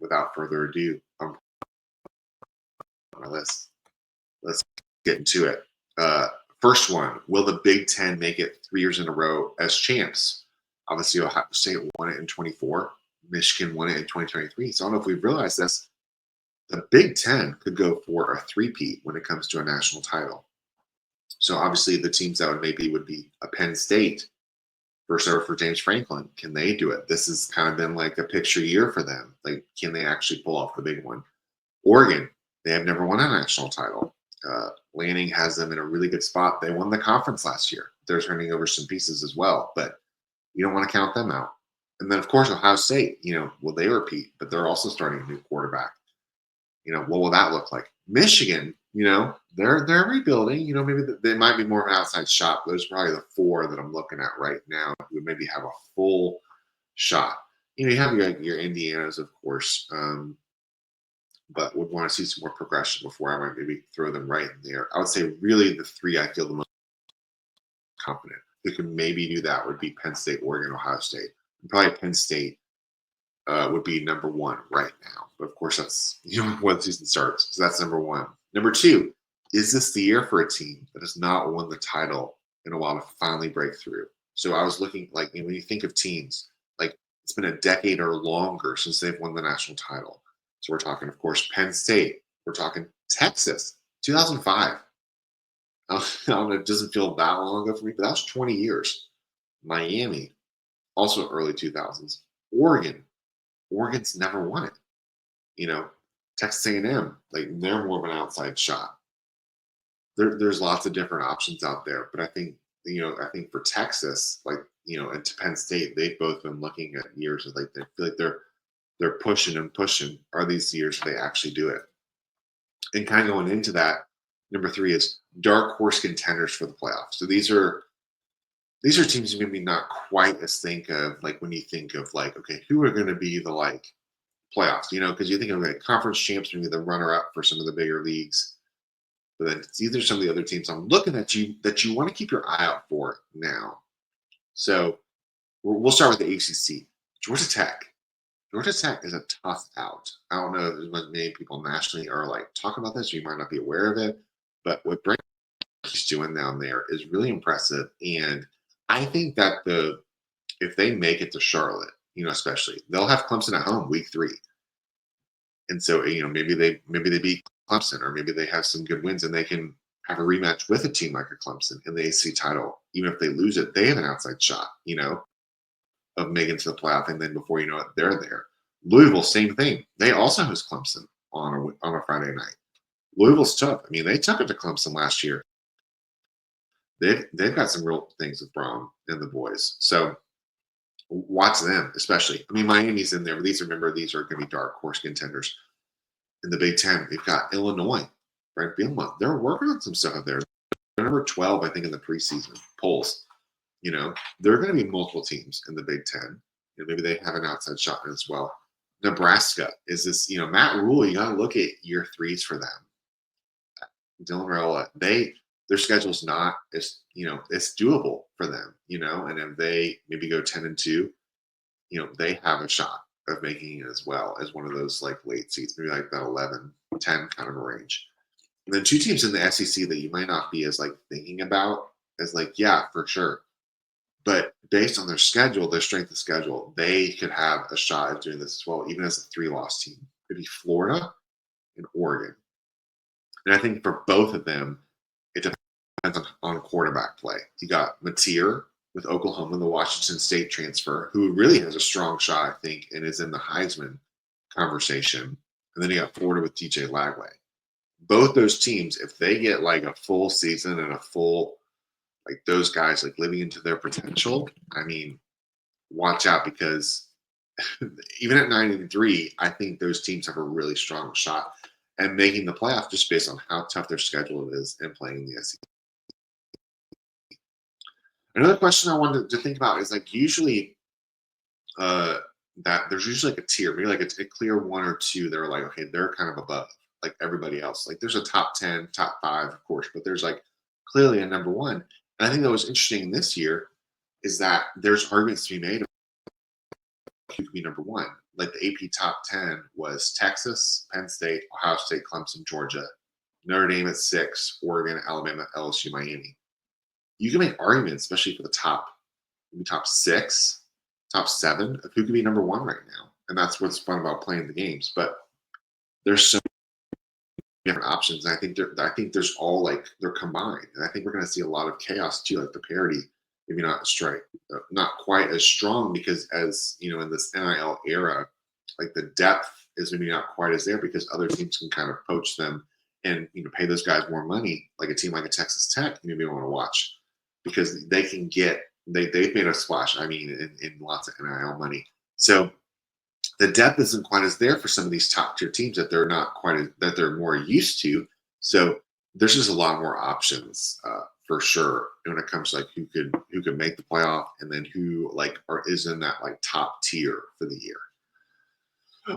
without further ado, on my list. Let's get into it. First one, will the Big Ten make it 3 years in a row as champs? Obviously, Ohio State won it in 24. Michigan won it in 2023. So I don't know if we've realized this. The Big Ten could go for a three-peat when it comes to a national title. So obviously the teams that would be a Penn State, first ever for James Franklin. Can they do it? This has kind of been like a picture year for them. Like, can they actually pull off the big one? Oregon, they have never won a national title. Lanning has them in a really good spot. They won the conference last year. They're turning over some pieces as well, but you don't want to count them out. And then, of course, Ohio State, will they repeat? But they're also starting a new quarterback. What will that look like? Michigan, they're rebuilding. Maybe they might be more of an outside shot. Those are probably the four that I'm looking at right now who maybe have a full shot. You have your Indianas, of course, but would want to see some more progression before I might maybe throw them right in there. I would say really the three I feel the most confident who could maybe do that would be Penn State, Oregon, Ohio State. And probably Penn State would be number one right now. But of course, that's when the season starts. So that's number one. Number two, is this the year for a team that has not won the title in a while to finally break through? So I was looking when you think of teams, it's been a decade or longer since they've won the national title. So we're talking, of course, Penn State. We're talking Texas, 2005. I don't know, it doesn't feel that long ago for me, but that was 20 years. Miami, also early 2000s. Oregon's never won it. Texas A&M, they're more of an outside shot. There's lots of different options out there, but I think for Texas, and to Penn State, they've both been looking at years of they feel like they're pushing and pushing. Are these years they actually do it? And kind of going into that, number three is dark horse contenders for the playoffs. So these are teams you maybe not quite as think of when you think of okay, who are going to be the playoffs? Because you think of conference champs, maybe the runner up for some of the bigger leagues. But then these are some of the other teams I'm looking at that you want to keep your eye out for now. So we'll start with the ACC. Georgia Tech. Georgia Tech is a tough out. I don't know if many people nationally are talking about this, or you might not be aware of it. But what Brent is doing down there is really impressive. And I think that if they make it to Charlotte, especially, they'll have Clemson at home week 3. And so, maybe they beat Clemson, or maybe they have some good wins and they can have a rematch with a team like a Clemson in the ACC title. Even if they lose it, they have an outside shot, of making it to the playoff. And then before you know it, they're there. Louisville, same thing. They also host Clemson on a Friday night. Louisville's tough. They took it to Clemson last year. They've got some real things with Braun and the boys. So watch them, especially. Miami's in there, but these are going to be dark horse contenders. In the Big Ten, we've got Illinois, Brent Bielema. They're working on some stuff out there. They're number 12, I think, in the preseason polls. There are going to be multiple teams in the Big Ten. Maybe they have an outside shot as well. Nebraska is this, Matt Rule, you got to look at year 3s for them. Dylan Raiola, their schedule's not as, it's doable for them, and if they maybe go 10-2, they have a shot of making it as well as one of those late seeds, maybe that 11-10 kind of a range. And then 2 teams in the SEC that you might not be as thinking about as yeah, for sure. But based on their schedule, their strength of schedule, they could have a shot at doing this as well, even as a 3-loss team. It could be Florida and Oregon. And I think for both of them, it depends on quarterback play. You got Mateer with Oklahoma, the Washington State transfer, who really has a strong shot, I think, and is in the Heisman conversation. And then you got Florida with DJ Lagway. Both those teams, if they get a full season and a full, those guys living into their potential, watch out, because even at 9-3, I think those teams have a really strong shot at making the playoff just based on how tough their schedule is and playing in the SEC. Another question I wanted to think about is usually that there's usually a tier, maybe a clear 1 or 2 that are okay, they're kind of above everybody else. There's a top 10, top 5, of course, but there's clearly a number 1. And I think that was interesting this year is that there's arguments to be made about who could be number 1. like the AP top 10 was Texas, Penn State, Ohio State, Clemson, Georgia, Notre Dame at 6, Oregon, Alabama, LSU, Miami. You can make arguments, especially for the top 6, top 7, of who could be number 1 right now. And that's what's fun about playing the games. But there's so many different options. And I think there's all like they're combined. And I think we're going to see a lot of chaos too, like the parity, maybe not quite as strong because as you know, in this NIL era, like the depth is maybe not quite as there because other teams can kind of poach them and pay those guys more money, like a team like a Texas Tech, maybe want to watch because they can get they've made a splash. I mean, in lots of NIL money. So the depth isn't quite as there for some of these top tier teams that they're more used to. So there's just a lot more options for sure when it comes to like who could make the playoff and then who is in that like top tier for the year.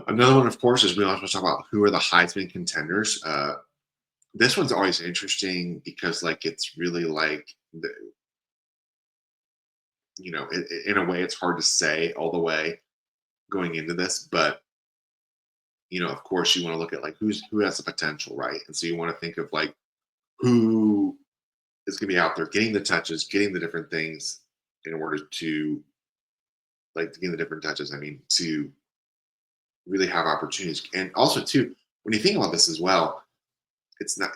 Another one, of course, is we also talk about who are the Heisman contenders. This one's always interesting because like it's really like in a way it's hard to say all the way going into this, but of course you want to look at like who has the potential, right? And so you want to think of like who is going to be out there getting the touches, getting the different things in order to getting the different touches. I mean, to really have opportunities. And also too, when you think about this as well, it's not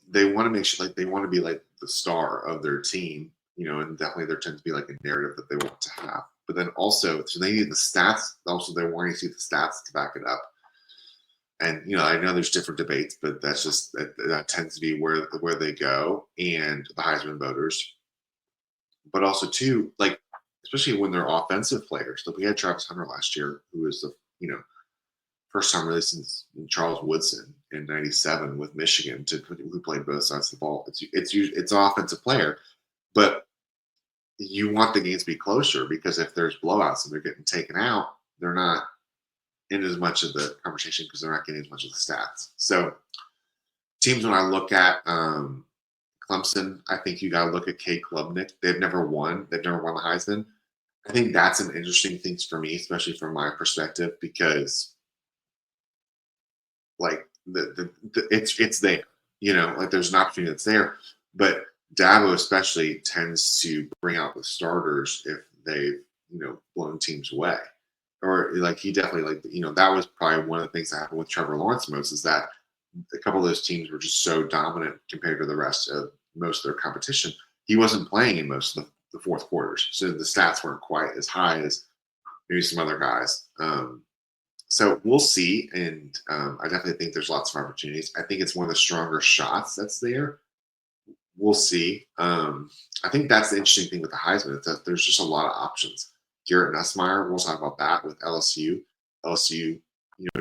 they want to make sure like they want to be like the star of their team, and definitely there tends to be like a narrative that they want to have. But then also, so they need the stats. Also, they're wanting to see the stats to back it up. And I know there's different debates, but that's just that tends to be where they go and the Heisman voters. But also too, like especially when they're offensive players. Like we had Travis Hunter last year, who was the first time really since Charles Woodson in '97 with Michigan who played both sides of the ball. It's an offensive player, but you want the games to be closer because if there's blowouts and they're getting taken out, they're not in as much of the conversation because they're not getting as much of the stats. So teams when I look at Clemson, I think you got to look at Cade Klubnik. They've never won the Heisman. I think that's an interesting thing for me, especially from my perspective, because like it's there, like there's an opportunity that's there, but Dabo especially tends to bring out the starters if they've blown teams away, or like he definitely that was probably one of the things that happened with Trevor Lawrence most is that a couple of those teams were just so dominant compared to the rest of most of their competition. He wasn't playing in most of the fourth quarters, so the stats weren't quite as high as maybe some other guys. So we'll see, and I definitely think there's lots of opportunities. I think it's one of the stronger shots that's there. We'll see. I think that's the interesting thing with the Heisman. Is that there's just a lot of options. Garrett Nussmeier, we'll talk about that with LSU. LSU,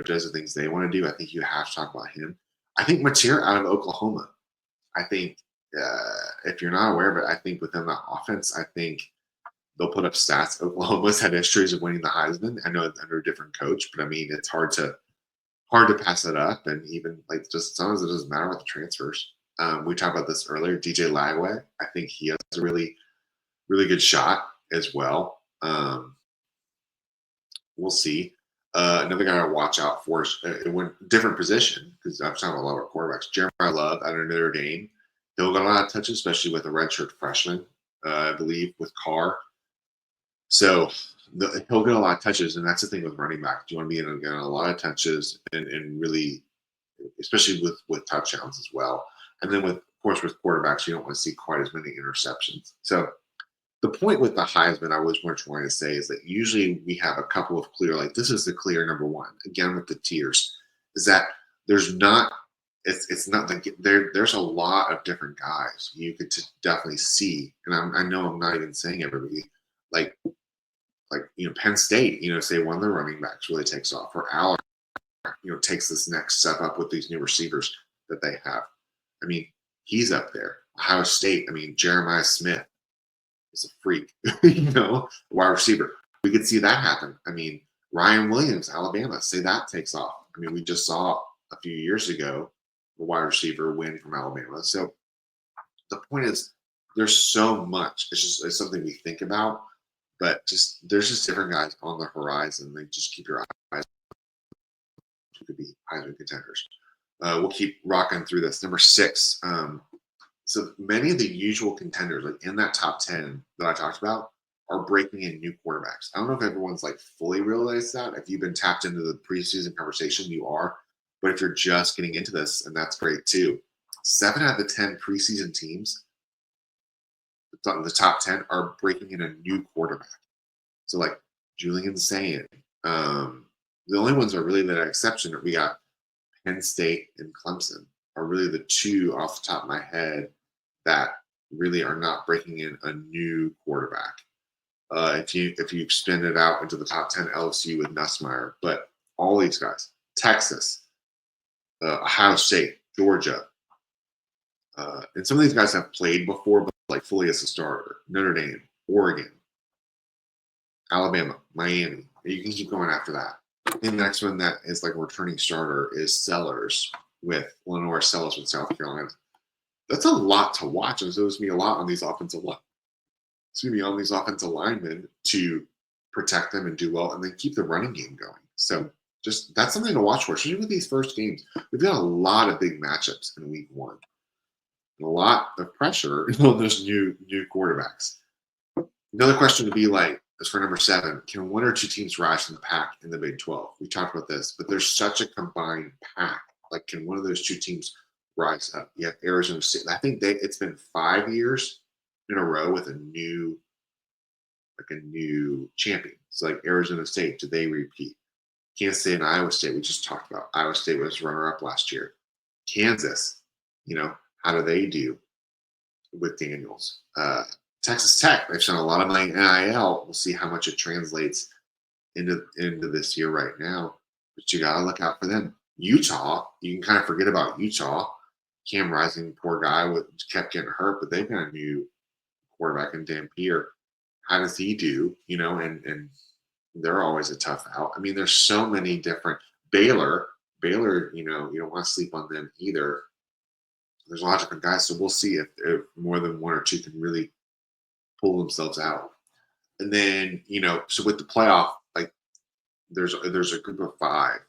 does the things they want to do. I think you have to talk about him. I think Mateer out of Oklahoma. I think if you're not aware of it, I think within the offense, I think they'll put up stats. Oklahoma's had histories of winning the Heisman. I know it's under a different coach, but I mean it's hard to pass it up. And even like just sometimes it doesn't matter with the transfers. We talked about this earlier. DJ Lagway, I think he has a really, really good shot as well. We'll see. Another guy to watch out for is different position because I'm talking about a lot of quarterbacks. Jeremiah Love out of Notre Dame. He'll get a lot of touches, especially with a redshirt freshman, I believe, with Carr. So he'll get a lot of touches, and that's the thing with running back. You want to be getting a lot of touches and really, especially with touchdowns as well. And then of course, with quarterbacks, you don't want to see quite as many interceptions. So the point with the Heisman, I was trying to say, is that usually we have a couple of clear, like this is the clear number one. Again, with the tiers, is that there's not. It's not like there's a lot of different guys you could definitely see, and I know I'm not even saying everybody, like Penn State, say one of the running backs really takes off, or Allen, takes this next step up with these new receivers that they have. I mean, he's up there. Ohio State, I mean, Jeremiah Smith is a freak, wide receiver. We could see that happen. I mean, Ryan Williams, Alabama, say that takes off. I mean, we just saw a few years ago a wide receiver win from Alabama. So the point is, there's so much. It's something we think about, But there's just different guys on the horizon. They just keep your eyes. Who could be Heisman contenders. We'll keep rocking through this. Number 6. So many of the usual contenders, like in that top 10 that I talked about, are breaking in new quarterbacks. I don't know if everyone's like fully realized that. If you've been tapped into the preseason conversation, you are. But if you're just getting into this, and that's great too. 7 out of the 10 preseason teams in the top 10 are breaking in a new quarterback. So like Julian saying, the only ones that are really that exception that we got Penn State and Clemson are really the two off the top of my head that really are not breaking in a new quarterback. If you extend it out into the top 10, LSU with Nussmeier, but all these guys, Texas, Ohio State, Georgia, and some of these guys have played before, but like fully as a starter. Notre Dame, Oregon, Alabama, Miami. You can keep going after that. And the next one that is like a returning starter is Sellers with Lenore Sellers with South Carolina. That's a lot to watch. And so there's going to be a lot on these offensive line. It's going to be on these offensive linemen to protect them and do well, and then keep the running game going. So just that's something to watch for, especially with these first games. We've got a lot of big matchups in week 1. And a lot of pressure on those new quarterbacks. Another question would be like, as for number 7, can 1 or 2 teams rise from the pack in the Big 12? We talked about this, but there's such a combined pack. Like, can one of those 2 teams rise up? Yeah, Arizona State. I think it's been 5 years in a row with a new champion. So like Arizona State, do they repeat? Kansas State and Iowa State, we just talked about. Iowa State was runner-up last year. Kansas, how do they do with Daniels? Texas Tech, they've spent a lot of money in NIL. We'll see how much it translates into this year right now. But you got to look out for them. Utah, you can kind of forget about Utah. Cam Rising, poor guy, kept getting hurt, but they've got a new quarterback in Dampier. How does he do? And they're always a tough out. I mean, there's so many different Baylor, you don't want to sleep on them either. There's a lot of different guys, so we'll see if more than 1 or 2 can really pull themselves out. And then, so with the playoff, like there's a group of 5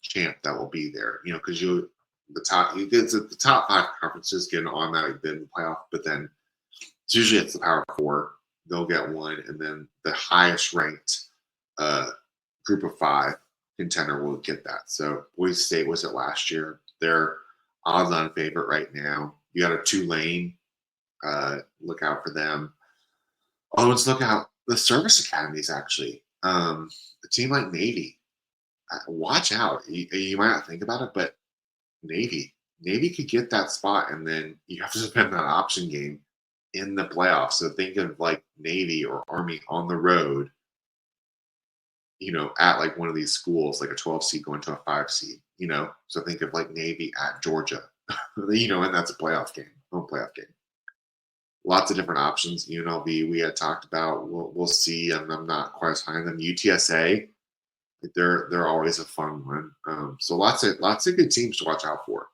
champ that will be there, because the top 5 conferences get an automatic bid in the playoff, but then usually it's the Power 4. They'll get one, and then the highest ranked group of 5 contender will get that. So Boise State was it last year. They're odds-on favorite right now. You got a Tulane. Look out for them. Oh, let's look out the service academies, actually. A team like Navy. Watch out. You might not think about it, but Navy could get that spot, and then you have to spend that option game in the playoffs. So think of like Navy or Army on the road, at like one of these schools, like a 12 seed going to a 5 seed, So think of like Navy at Georgia, and that's a playoff game, home playoff game. Lots of different options. UNLV we had talked about. We'll see. I'm not quite as high on them. UTSA, they're always a fun one. So lots of good teams to watch out for.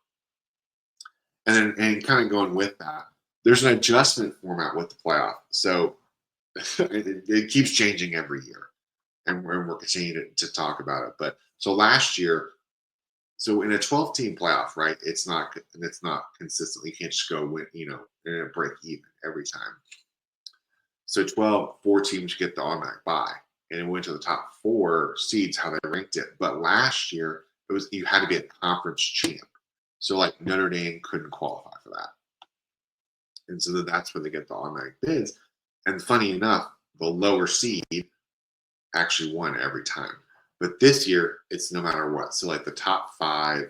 And kind of going with that, there's an adjustment format with the playoff. So it keeps changing every year, and we're continuing to talk about it. But so last year, so in a 12-team playoff, right? It's not consistent. You can't just go win, and break even every time. So 4 teams get the automatic bye, and it went to the top 4 seeds how they ranked it. But last year you had to be a conference champ. So like Notre Dame couldn't qualify for that. And so that's where they get the automatic bids. And funny enough, the lower seed actually won every time. But this year, it's no matter what. So like the top 5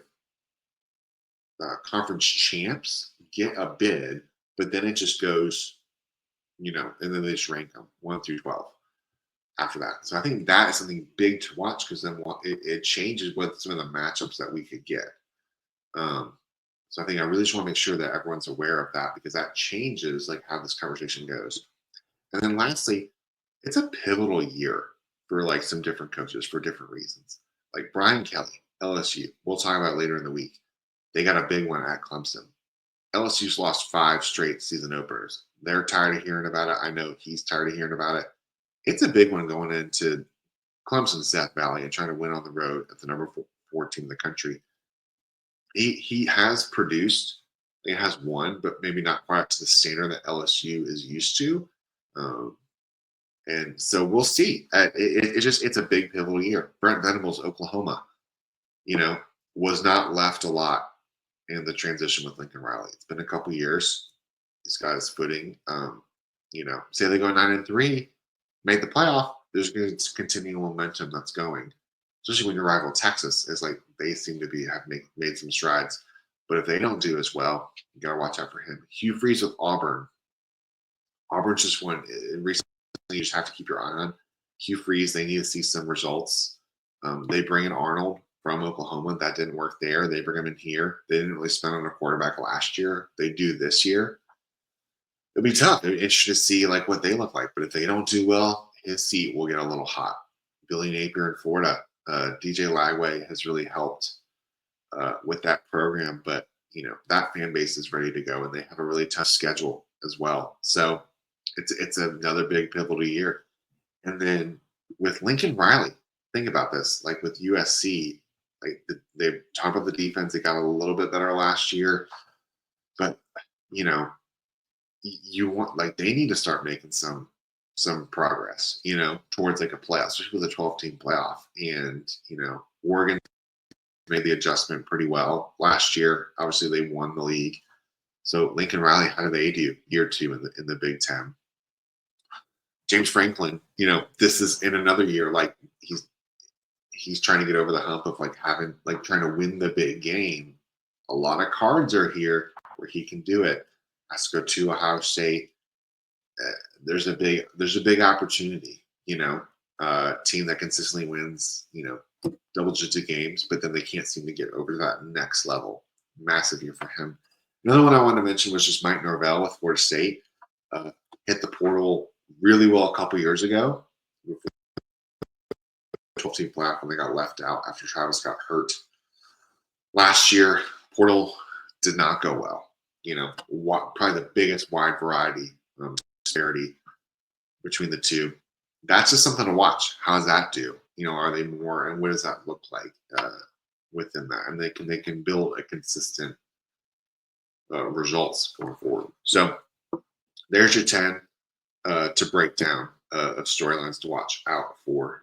conference champs get a bid, but then it just goes, and then they just rank them 1 through 12 after that. So I think that is something big to watch, because then it changes what some of the matchups that we could get. So I think I really just want to make sure that everyone's aware of that, because that changes like how this conversation goes. And then lastly, it's a pivotal year for like some different coaches for different reasons. Like Brian Kelly, LSU, we'll talk about later in the week. They got a big one at Clemson. LSU's lost 5 straight season openers. They're tired of hearing about it. I know he's tired of hearing about it. it's a big one going into Clemson's Death Valley and trying to win on the road at the number four team in the country. He has produced, he has won, but maybe not quite to the standard that LSU is used to. Um, and so we'll see. It's a big pivotal year. Brent Venables, Oklahoma, you know, was not left a lot in the transition with Lincoln Riley. It's been a couple years. He's got his footing. Say they go 9-3, made the playoff. There's going to continue momentum that's going, especially when your rival Texas is like they seem to be have made some strides. But if they don't do as well, you got to watch out for him. Hugh Freeze with Auburn. Auburn's just one recently. You just have to keep your eye on Hugh Freeze. They need to see some results. They bring in Arnold from Oklahoma. That didn't work there. They bring him in here. They didn't really spend on a quarterback last year. They do this year. It'll be tough. It'll be interesting to see like what they look like. But if they don't do well, his seat will get a little hot. Billy Napier in Florida. DJ Lagway has really helped with that program. But, that fan base is ready to go, and they have a really tough schedule as well. So it's another big pivotal year. And then with Lincoln Riley, think about this. Like with USC, like they talk about the defense. They got a little bit better last year. But, you want like they need to start making some progress, towards like a playoff, especially with a 12-team playoff. And Oregon made the adjustment pretty well last year. Obviously, they won the league. So Lincoln Riley, how do they do year 2 in the Big Ten? James Franklin, this is in another year like he's trying to get over the hump of like having like trying to win the big game. A lot of cards are here where he can do it. Let's go to Ohio State. There's a big opportunity, team that consistently wins, double-digit games, but then they can't seem to get over that next level. Massive year for him. Another one I wanted to mention was just Mike Norvell with Florida State. Hit the portal really well a couple years ago. 12-team playoff when they got left out after Travis got hurt. Last year, portal did not go well. Probably the biggest wide variety disparity between the two. That's just something to watch. How does that do? Are they more, and what does that look like within that? And they can build a consistent results going forward. So there's your 10 to break down of storylines to watch out for